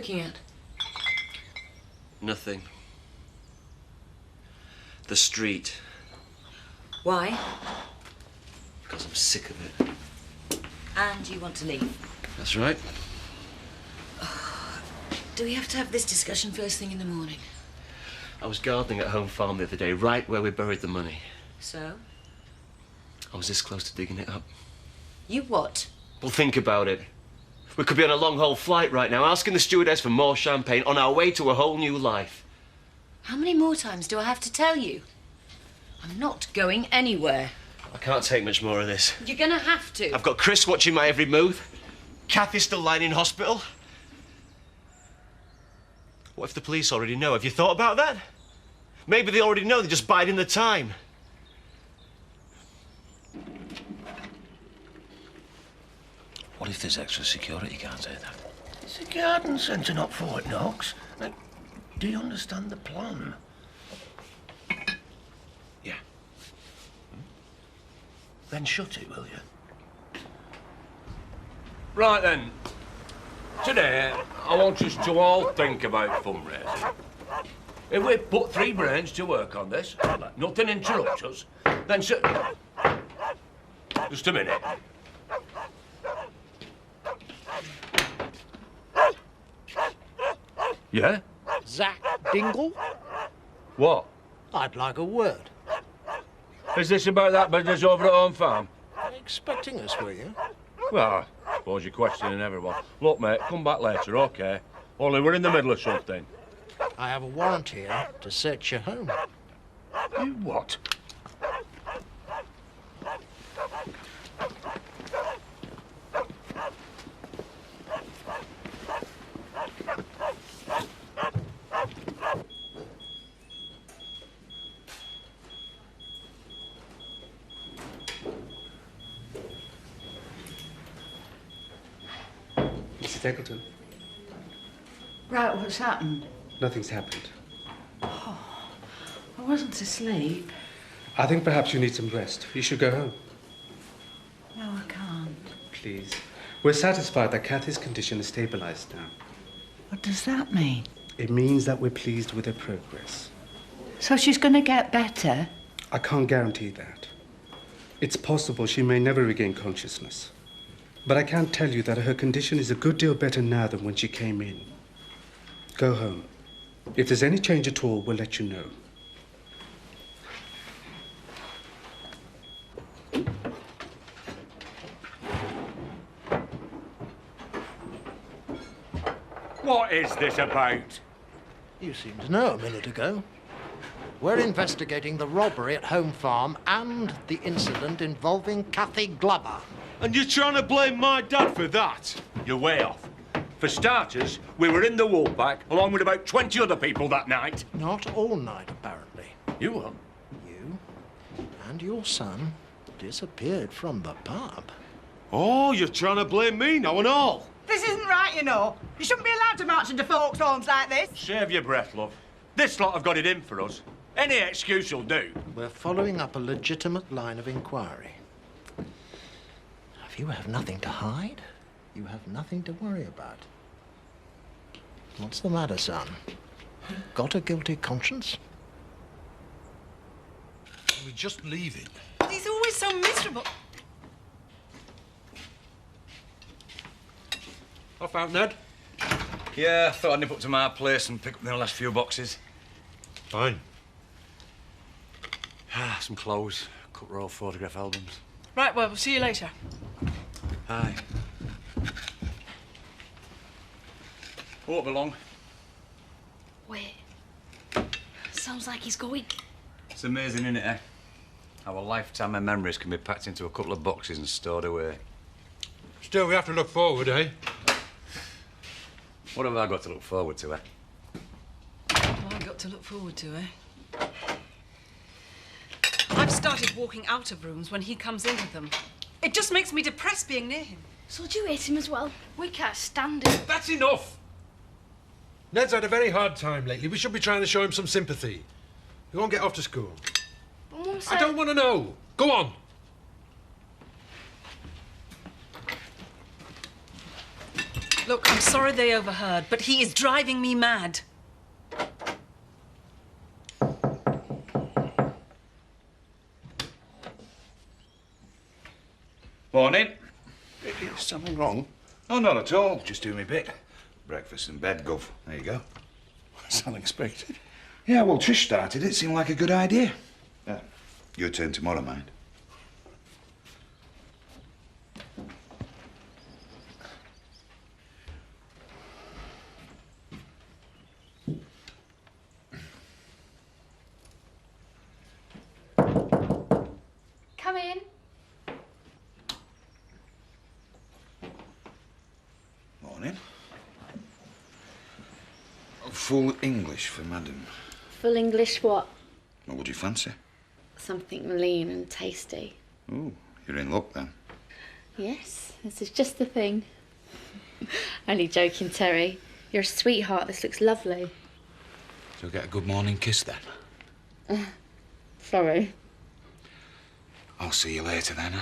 looking at? Nothing. The street. Why? Because I'm sick of it. And you want to leave? That's right. Do we have to have this discussion first thing in the morning? I was gardening at home farm the other day, right where we buried the money. So? I was this close to digging it up. You what? Well, think about it. We could be on a long-haul flight right now, asking the stewardess for more champagne on our way to a whole new life. How many more times do I have to tell you? I'm not going anywhere. I can't take much more of this. You're gonna have to. I've got Chris watching my every move. Kathy's still lying in hospital. What if the police already know? Have you thought about that? Maybe they already know, they're just biding the time. What if there's extra security guards here, then? It's a garden centre, not Fort Knox. Like, do you understand the plan? Yeah. Then shut it, will you? Right then. Today, I want us to all think about fundraising. If we put three brains to work on this, nothing interrupts us, then just a minute. Yeah? Zach Dingle? What? I'd like a word. Is this about that business over at Home Farm? Expecting us, were you? Well, I suppose you're questioning everyone. Look, mate, come back later, OK? Only we're in the middle of something. I have a warrant here to search your home. You what? Mrs. Eccleton. Right, what's happened? Nothing's happened. I wasn't asleep. I think perhaps you need some rest. You should go home. No, I can't. Please. We're satisfied that Kathy's condition is stabilized now. What does that mean? It means that we're pleased with her progress. So she's gonna get better? I can't guarantee that. It's possible she may never regain consciousness. But I can tell you that her condition is a good deal better now than when she came in. Go home. If there's any change at all, we'll let you know. What is this about? You seemed to know a minute ago. We're investigating the robbery at Home Farm and the incident involving Kathy Glover. And you're trying to blame my dad for that? You're way off. For starters, we were in the Woolpack along with about 20 other people that night. Not all night, apparently. You were? You and your son disappeared from the pub. Oh, you're trying to blame me now and all. This isn't right, you know. You shouldn't be allowed to march into folks' homes like this. Save your breath, love. This lot have got it in for us. Any excuse will do. We're following up a legitimate line of inquiry. If you have nothing to hide, you have nothing to worry about. What's the matter, son? Got a guilty conscience? We're just leaving. He's always so miserable. Off out, Ned. Yeah, I thought I'd nip up to my place and pick up the last few boxes. Fine. Some clothes, a couple of photograph albums. Right, well, we'll see you later. Aye. Won't be long. Wait. Sounds like he's going. It's amazing, isn't it, eh? How a lifetime of memories can be packed into a couple of boxes and stored away. Still, we have to look forward, eh? What have I got to look forward to, eh? What have I got to look forward to, eh? I've started walking out of rooms when he comes into them. It just makes me depressed being near him. So do you hate him as well? We can't stand him. That's enough! Ned's had a very hard time lately. We should be trying to show him some sympathy. He won't get off to school. But Mum said... I don't want to know. Go on. Look, I'm sorry they overheard, but he is driving me mad. Morning. Is something wrong? Oh, not at all. Just doing my bit. Breakfast in bed, Gov. There you go. That's unexpected. Yeah, well, Trish started it. Seemed like a good idea. Yeah. Your turn tomorrow, mind. Come in. Morning. Full English for madam. Full English what? What would you fancy? Something lean and tasty. Ooh, you're in luck then. Yes, this is just the thing. Only joking, Terry. You're a sweetheart. This looks lovely. So get a good morning kiss then. Sorry. I'll see you later then.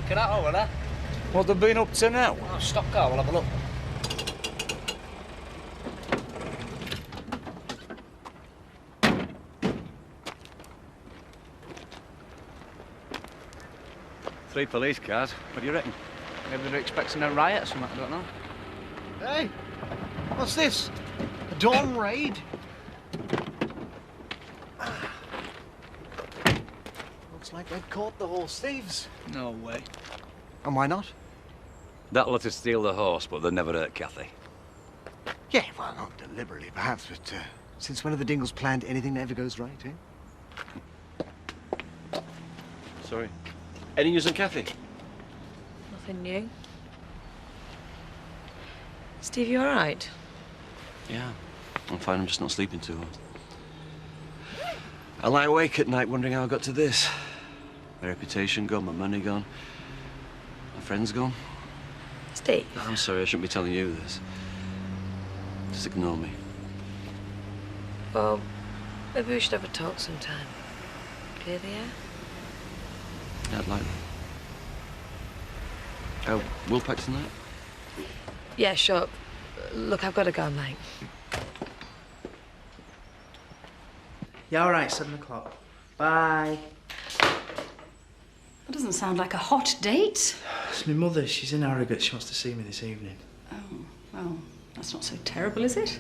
Get out over there. What they've been up to now? Oh, stop car, we'll have a look. Three police cars. What do you reckon? Maybe they're expecting a riot or something, I don't know. Hey, what's this? A dawn raid? Looks like they've caught the horse thieves. No way. And why not? That'll let us steal the horse, but they'll never hurt Kathy. Yeah, well, not deliberately, perhaps, but since when have the Dingles planned anything that ever goes right, eh? Sorry. Any news on Kathy? Nothing new. Steve, you all right? Yeah, I'm fine. I'm just not sleeping too well. I lie awake at night wondering how I got to this. My reputation gone, my money gone, my friends gone. Steve? I'm sorry, I shouldn't be telling you this. Just ignore me. Well, maybe we should have a talk sometime. Clear the air? Yeah, I'd like that. We'll pack tonight? Yeah, sure. Look, I've got to go, mate. Yeah, all right, 7 o'clock. Bye. That doesn't sound like a hot date. It's my mother. She's in Harrogate. She wants to see me this evening. Oh, well, that's not so terrible, is it?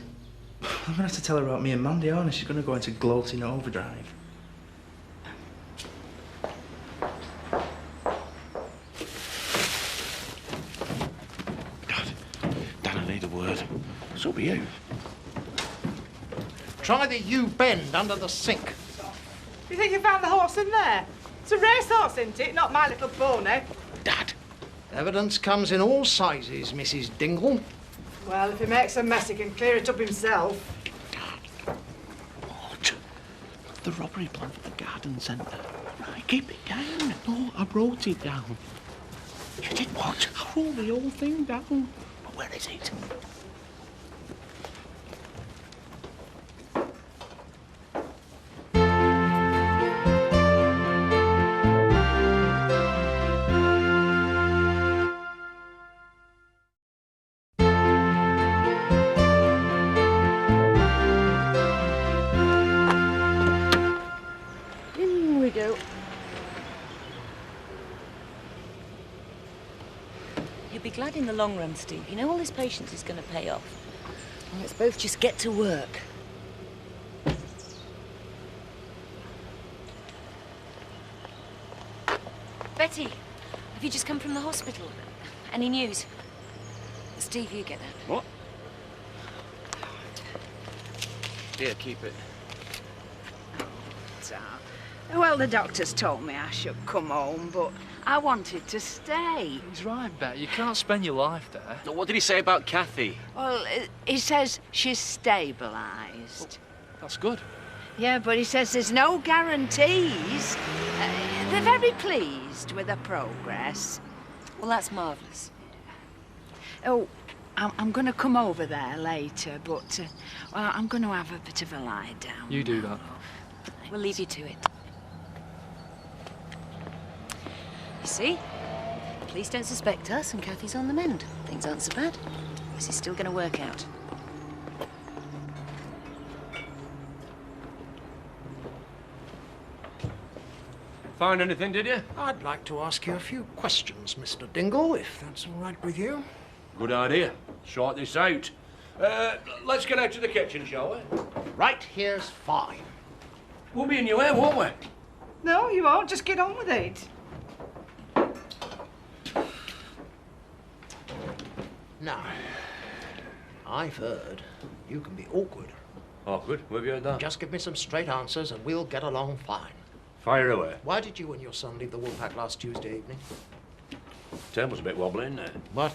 I'm going to have to tell her about me and Mandy, aren't I? She's going to go into gloating overdrive. Dad, I need a word. So be you. Try the U-bend under the sink. You think you found the horse in there? It's a race horse, isn't it? Not My Little Pony. Dad. Evidence comes in all sizes, Mrs. Dingle. Well, if he makes a mess, he can clear it up himself. What? The robbery plan for the garden centre. Right, keep it down. No, I wrote it down. You did what? I wrote the whole thing down. But where is it? In we go. You'll be glad in the long run, Steve. You know all this patience is going to pay off. And let's both just get to work. Betty, have you just come from the hospital? Any news? Steve, you get that. What? Here, keep it. Well, the doctors told me I should come home, but I wanted to stay. He's right, Bet. You can't spend your life there. What did he say about Kathy? Well, he says she's stabilised. That's good. Yeah, but he says there's no guarantees. They're very pleased with the progress. Well, that's marvellous. Oh, I'm going to come over there later, but well, I'm going to have a bit of a lie down. You do that. We'll leave you to it. You see? The police don't suspect us and Kathy's on the mend. Things aren't so bad. This is still going to work out. Find anything, did you? I'd like to ask you a few questions, Mr. Dingle, if that's all right with you. Good idea. Sort this out. Let's get out to the kitchen, shall we? Right here's fine. We'll be in your way, won't we? No, you won't. Just get on with it. Now, I've heard you can be awkward. Awkward? Where have you heard that? Just give me some straight answers and we'll get along fine. Fire away. Why did you and your son leave the Woolpack last Tuesday evening? Table's a bit wobbly, isn't it? What?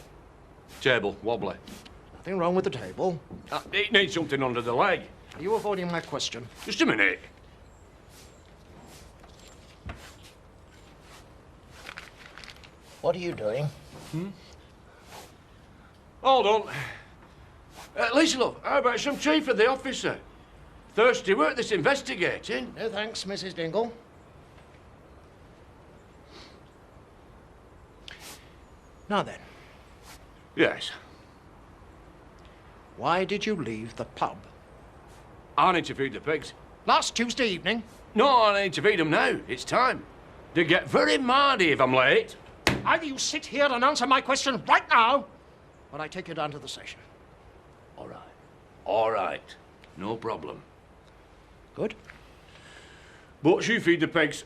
Table, wobbly. Nothing wrong with the table. It needs something under the leg. Are you avoiding my question? Just a minute. What are you doing? Hold on. Lisa, love, how about some tea for the officer? Thirsty work, this investigating. No thanks, Mrs. Dingle. Now then. Yes. Why did you leave the pub? I need to feed the pigs. Last Tuesday evening? No, I need to feed them now. It's time. They get very mardy if I'm late. Either you sit here and answer my question right now, or I take you down to the station. All right. All right. No problem. Good. But you feed the pigs.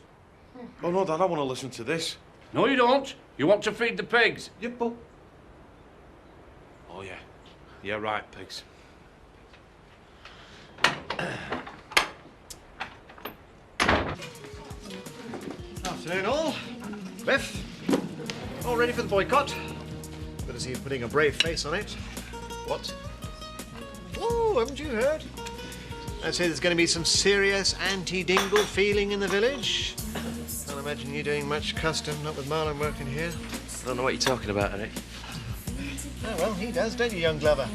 Oh, no, Dad, I want to listen to this. No, you don't. You want to feed the pigs. Yep, but... Oh, yeah. Yeah, right, pigs. Afternoon, all. Biff, all ready for the boycott? Good to see you putting a brave face on it. What? Oh, haven't you heard? I'd say there's going to be some serious anti-Dingle feeling in the village. Can't imagine you doing much custom, not with Marlon working here. I don't know what you're talking about, Eric. Oh, well, he does, don't you, young Glover?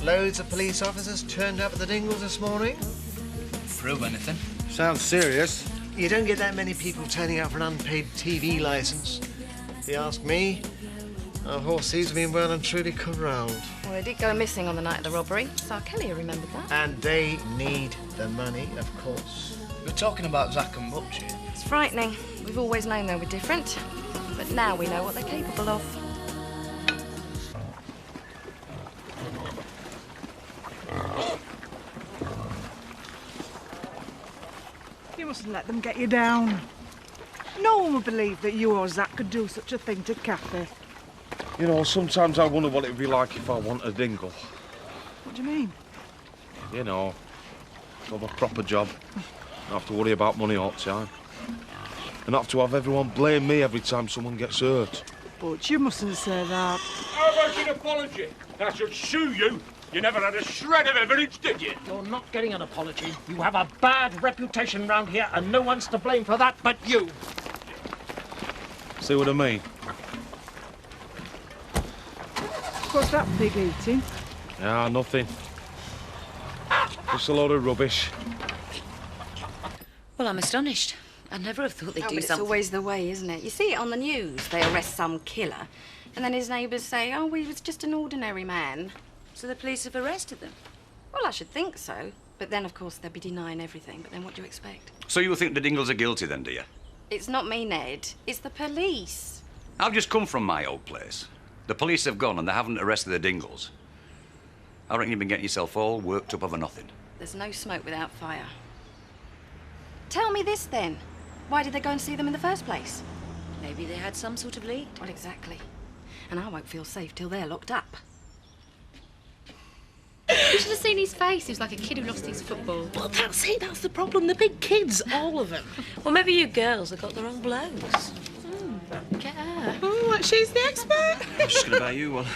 Loads of police officers turned up at the Dingles this morning. Prove anything? Sounds serious. You don't get that many people turning out for an unpaid TV licence. If you ask me, our horse thieves have been well and truly corralled. Well, they did go missing on the night of the robbery. Sir Kelly remembered that. And they need the money, of course. We're talking about Zack and Butch here. It's frightening. We've always known they were different. But now we know what they're capable of. You mustn't let them get you down. No one would believe that you or Zack could do such a thing to Kathy. You know, sometimes I wonder what it'd be like if I want a dingle. What do you mean? You know, have a proper job. Not have to worry about money all the time. And not have to have everyone blame me every time someone gets hurt. But you mustn't say that. How about an apology? I should sue you. You never had a shred of evidence, did you? You're not getting an apology. You have a bad reputation round here, and no one's to blame for that but you. See what I mean? What's that pig eating? Ah, nothing. Just a load of rubbish. Well, I'm astonished. I'd never have thought they'd do But it's something. always the way, isn't it? You see it on the news. They arrest some killer, and then his neighbours say, oh, he was just an ordinary man. So the police have arrested them? Well, I should think so. But then, of course, they'd be denying everything. But then what do you expect? So you think the Dingles are guilty then, do you? It's not me, Ned. It's the police. I've just come from my old place. The police have gone and they haven't arrested the Dingles. I reckon you've been getting yourself all worked up over nothing. There's no smoke without fire. Tell me this, then. Why did they go and see them in the first place? Maybe they had some sort of lead. Well, exactly. And I won't feel safe till they're locked up. You should have seen his face. He was like a kid who lost his football. Well, that's it. That's the problem. The big kids, all of them. Well, maybe you girls have got the wrong blokes. Get her. Oh, like she's the expert. I was just going to buy you one.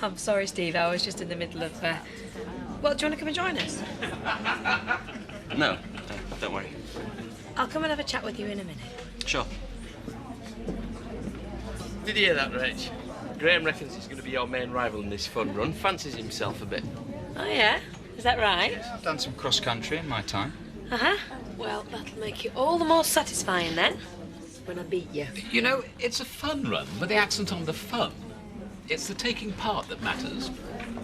I'm sorry, Steve. I was just in the middle of... Well, do you want to come and join us? No, don't worry. I'll come and have a chat with you in a minute. Sure. Did you hear that, Rach? Graham reckons he's going to be your main rival in this fun run. Fancies himself a bit. Oh, yeah? Is that right? I've done some cross-country in my time. Uh-huh. Well, that'll make it all the more satisfying then, when I beat you. You know, it's a fun run with the accent on the fun. It's the taking part that matters.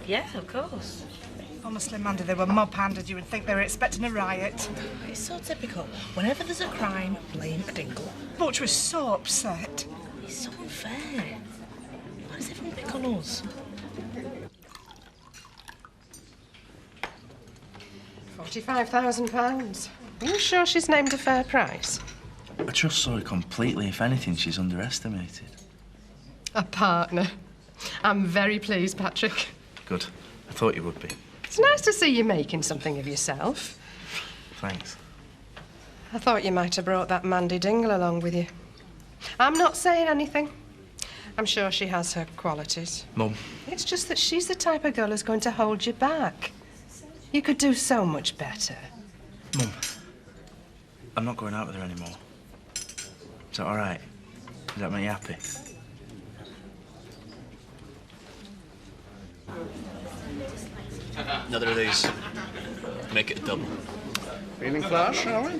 Yeah, of course. Honestly, Mandy, they were mob-handed. You would think they were expecting a riot. It's so typical. Whenever there's a crime, blame a dingle. Butch was so upset. It's so unfair. Why does everyone pick on us? £45,000. Are you sure she's named a fair price? I trust Zoe completely. If anything, she's underestimated. A partner. I'm very pleased, Patrick. Good. I thought you would be. It's nice to see you making something of yourself. Thanks. I thought you might have brought that Mandy Dingle along with you. I'm not saying anything. I'm sure she has her qualities. Mum. It's just that she's the type of girl who's going to hold you back. You could do so much better. Mum, I'm not going out with her anymore. Is that all right? Does that make you happy? Another of these. Make it a double. Feeling flush, shall we?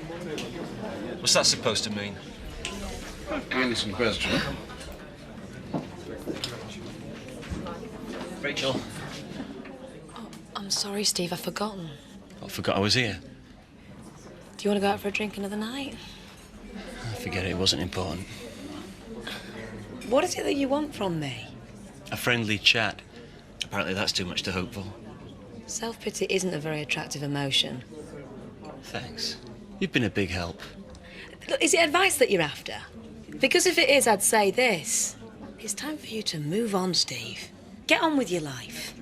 What's that supposed to mean? Innocent question. Rachel. I'm sorry, Steve, I've forgotten. I forgot I was here. Do you want to go out for a drink another night? I forget it wasn't important. What is it that you want from me? A friendly chat. Apparently that's too much to hope for. Self-pity isn't a very attractive emotion. Thanks. You've been a big help. Look, is it advice that you're after? Because if it is, I'd say this. It's time for you to move on, Steve. Get on with your life.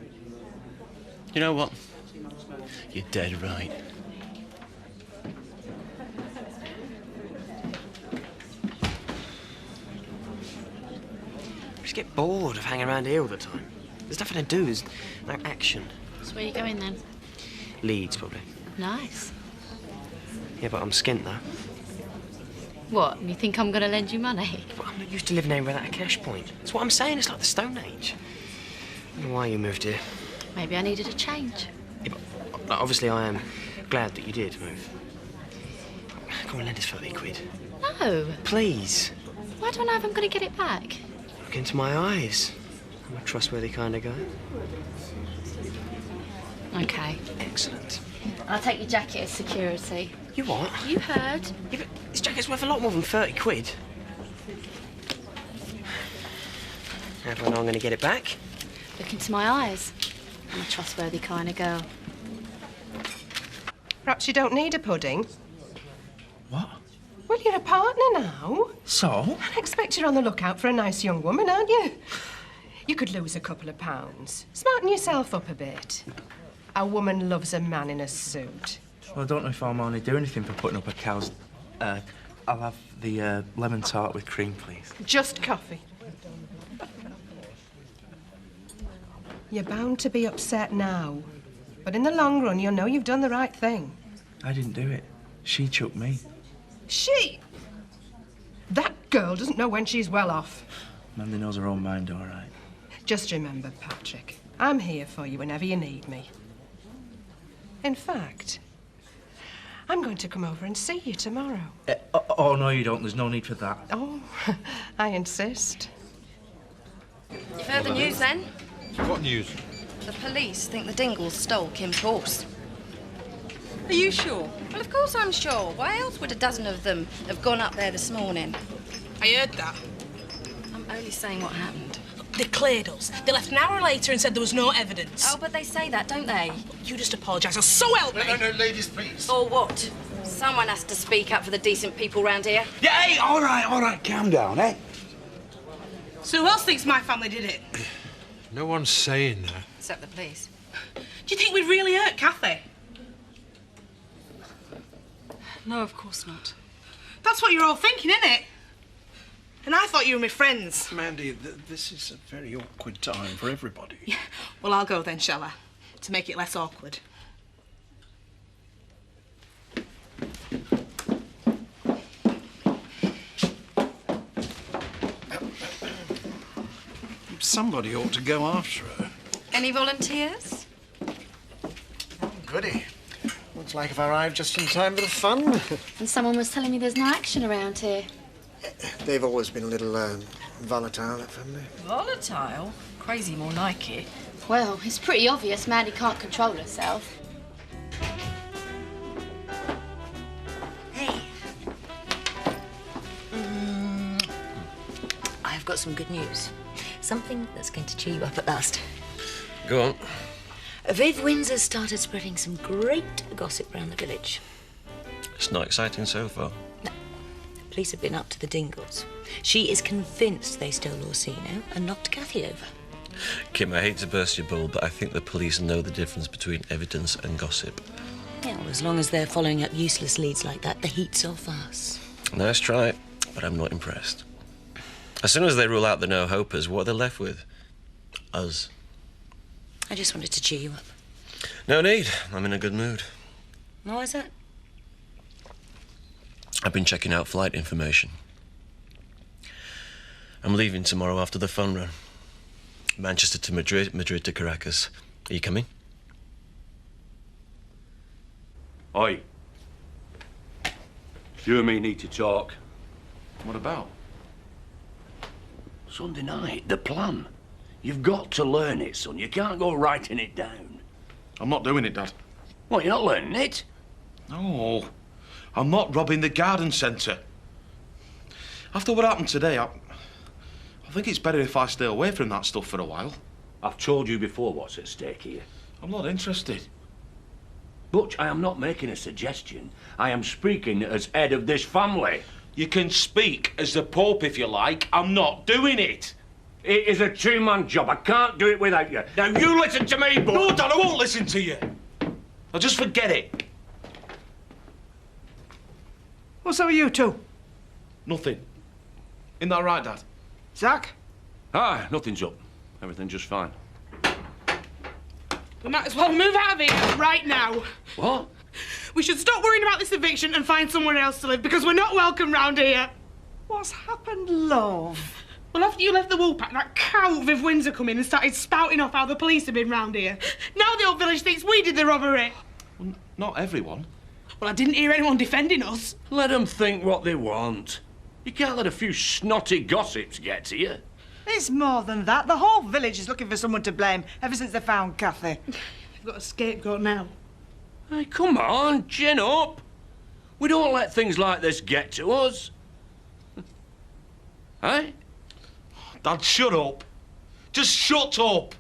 You know what? You're dead right. I just get bored of hanging around here all the time. There's nothing to do, there's no action. So where are you going then? Leeds, probably. Nice. Yeah, but I'm skint, though. What, you think I'm going to lend you money? But I'm not used to living here without a cash point. That's what I'm saying, it's like the Stone Age. I don't know why you moved here. Maybe I needed a change. Yeah, but obviously I am glad that you did move. Come on, lend us 30 quid. No. Please. Why don't I know if I'm going to get it back? Look into my eyes. I'm a trustworthy kind of guy. OK. Excellent. I'll take your jacket as security. You what? You heard. Yeah, but this jacket's worth a lot more than 30 quid. How do I know I'm going to get it back? Look into my eyes. I'm a trustworthy kind of girl. Perhaps you don't need a pudding. What? Well, you're a partner now. So? I expect you're on the lookout for a nice young woman, aren't you? You could lose a couple of pounds. Smarten yourself up a bit. A woman loves a man in a suit. Well, I don't know if I'm only doing anything for putting up a cow's... I'll have the lemon tart with cream, please. Just coffee. You're bound to be upset now. But in the long run, you'll know you've done the right thing. I didn't do it. She chucked me. She? That girl doesn't know when she's well off. Mandy knows her own mind, all right. Just remember, Patrick, I'm here for you whenever you need me. In fact, I'm going to come over and see you tomorrow. Oh, no, you don't. There's no need for that. Oh, I insist. You've heard the news, then? What news? The police think the Dingles stole Kim's horse. Are you sure? Well, of course I'm sure. Why else would a dozen of them have gone up there this morning? I heard that. I'm only saying what happened. They cleared us. They left an hour later and said there was no evidence. Oh, but they say that, don't they? You just apologise, or so help me. No, ladies, please. Or what? Someone has to speak up for the decent people round here. Yeah, hey, all right, calm down, eh? So who else thinks my family did it? No one's saying that. Except the police. Do you think we'd really hurt Kathy? No, of course not. That's what you're all thinking, isn't it? And I thought you were my friends. Mandy, this is a very awkward time for everybody. Yeah. Well, I'll go then, shall I? To make it less awkward. Somebody ought to go after her. Any volunteers? Goody. like I've arrived just in time for the fun. And someone was telling me there's no action around here. They've always been a little volatile, that family. Volatile? Crazy, more like it. Well, it's pretty obvious Maddie can't control herself. I've got some good news. Something that's going to cheer you up at last. Go on. Viv Windsor's started spreading some great gossip around the village. It's not exciting so far. The police have been up to the Dingles. She is convinced they stole Orsino and knocked Kathy over. Kim, I hate to burst your bubble, but I think the police know the difference between evidence and gossip. Yeah, well, as long as they're following up useless leads like that, the heat's off us. Nice try, but I'm not impressed. As soon as they rule out the no-hopers, what are they left with? Us. I just wanted to cheer you up. No need. I'm in a good mood. Why is that? I've been checking out flight information. I'm leaving tomorrow after the fun run. Manchester to Madrid, Madrid to Caracas. Are you coming? Oi. You and me need to talk. What about? Sunday night, the plan. You've got to learn it, son. You can't go writing it down. I'm not doing it, Dad. What, you're not learning it? No. I'm not robbing the garden centre. After what happened today, I think it's better if I stay away from that stuff for a while. I've told you before what's at stake here. I'm not interested. Butch, I am not making a suggestion. I am speaking as head of this family. You can speak as the Pope if you like. I'm not doing it. It is a two-man job. I can't do it without you. Now, you listen to me, Butch. No, Dad, I won't listen to you. I'll just forget it. What's up with you two? Nothing. Isn't that right, Dad? Zach? Ah, nothing's up. Everything's just fine. We might as well move out of here right now. What? We should stop worrying about this eviction and find somewhere else to live because we're not welcome round here. What's happened, love? Well, after you left the Woolpack, that cow Viv Windsor come in and started spouting off how the police have been round here. Now the old village thinks we did the robbery. Well, not everyone. Well, I didn't hear anyone defending us. Let them think what they want. You can't let a few snotty gossips get to you. It's more than that. The whole village is looking for someone to blame ever since they found Kathy. We've got a scapegoat now. Hey, come on, chin up. We don't let things like this get to us. Hey? Dad, shut up. Just shut up.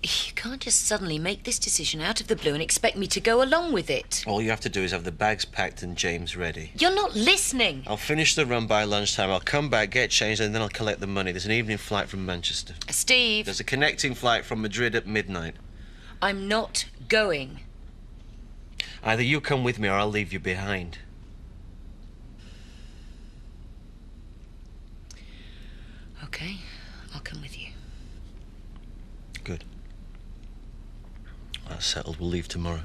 You can't just suddenly make this decision out of the blue and expect me to go along with it. All you have to do is have the bags packed and James ready. You're not listening. I'll finish the run by lunchtime. I'll come back, get changed, and then I'll collect the money. There's an evening flight from Manchester. Steve. There's a connecting flight from Madrid at midnight. I'm not going. Either you come with me or I'll leave you behind. Okay, I'll come with you. Good. That's settled. We'll leave tomorrow.